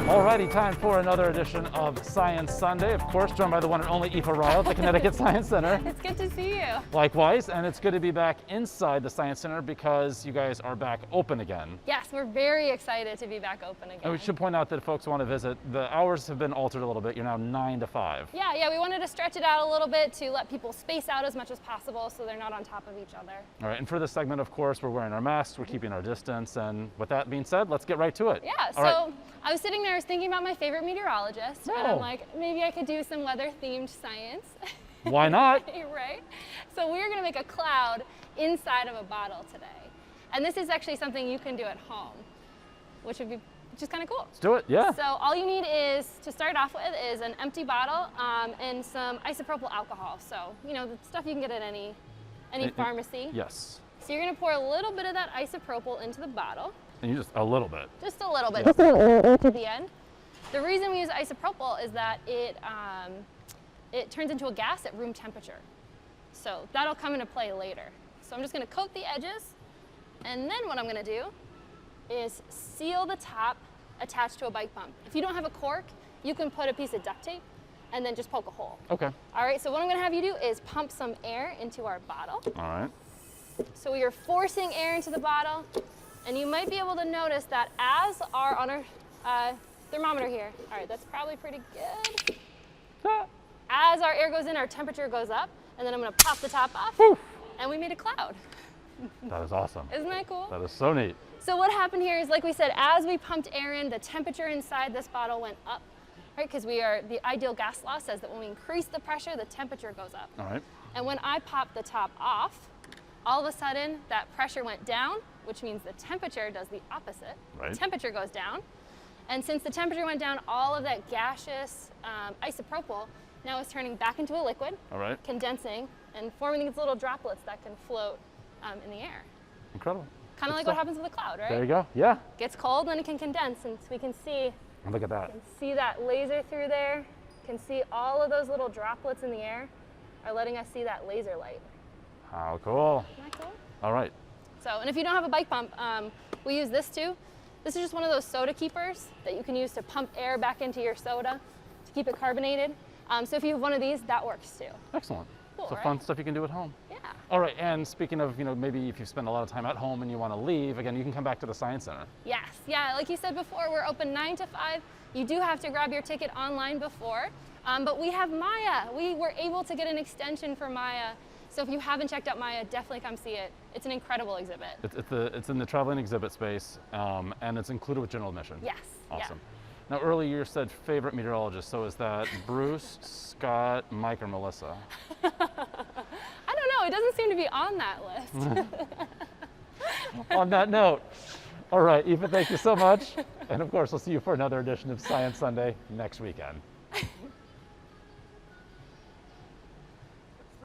Alrighty, time for another edition of Science Sunday. Of course, joined by the one and only Aoife Ryle at the Connecticut Science Center. It's good to see you. Likewise, and it's good to be back inside the Science Center because you guys are back open again. Yes, we're very excited to be back open again. And we should point out that if folks want to visit, the hours have been altered a little bit. You're now 9 to 5. Yeah, we wanted to stretch it out a little bit to let people space out as much as possible so they're not on top of each other. All right, and for this segment, of course, we're wearing our masks, we're keeping our distance, and with that being said, let's get right to it. Yeah, All so right. I was sitting there, I was thinking about my favorite meteorologist, and I'm like, maybe I could do some weather-themed science. Why not? Right? So we're gonna make a cloud inside of a bottle today. And this is actually something you can do at home, which would be just kind of cool. Let's do it, yeah. So all you need is, to start off with, is an empty bottle and some isopropyl alcohol. So, you know, the stuff you can get at any pharmacy. Yes. So you're gonna pour a little bit of that isopropyl into the bottle. And you just a little bit. Just a little bit, just a little to the end. The reason we use isopropyl is that it turns into a gas at room temperature. So that'll come into play later. So I'm just gonna coat the edges, and then what I'm gonna do is seal the top attached to a bike pump. If you don't have a cork, you can put a piece of duct tape and then just poke a hole. Okay. All right, so what I'm gonna have you do is pump some air into our bottle. All right. So we are forcing air into the bottle, and you might be able to notice that as on our thermometer here, all right, that's probably pretty good. As our air goes in, our temperature goes up, and then I'm gonna pop the top off, and we made a cloud. That is awesome. Isn't that cool? That is so neat. So what happened here is, like we said, as we pumped air in, the temperature inside this bottle went up, right? Because the ideal gas law says that when we increase the pressure, the temperature goes up. All right. And when I popped the top off, all of a sudden that pressure went down, which means the temperature does the opposite. Right. Temperature goes down. And since the temperature went down, all of that gaseous isopropyl now is turning back into a liquid, All right. condensing, and forming these little droplets that can float in the air. Incredible. Kind of like what happens with a cloud, right? There you go. Yeah. Gets cold, then it can condense, and we can see Look at that. that laser through there. Can see all of those little droplets in the air are letting us see that laser light. How cool. Isn't that cool? All right. So, and if you don't have a bike pump, we use this too. This is just one of those soda keepers that you can use to pump air back into your soda to keep it carbonated. So if you have one of these, that works too. Excellent. Cool, So right? fun stuff you can do at home. Yeah. All right, and speaking of, maybe if you spend a lot of time at home and you want to leave, again, you can come back to the Science Center. Yes, yeah, like you said before, we're open 9 to 5. You do have to grab your ticket online before, but we have Maya. We were able to get an extension for Maya. So if you haven't checked out Maya, definitely come see it. It's an incredible exhibit. It's in the traveling exhibit space, and it's included with general admission. Yes. Awesome. Now, earlier you said favorite meteorologist, so is that Bruce, Scott, Mike, or Melissa? I don't know, it doesn't seem to be on that list. On that note, all right, Aoife, thank you so much. And of course, we'll see you for another edition of Science Sunday next weekend.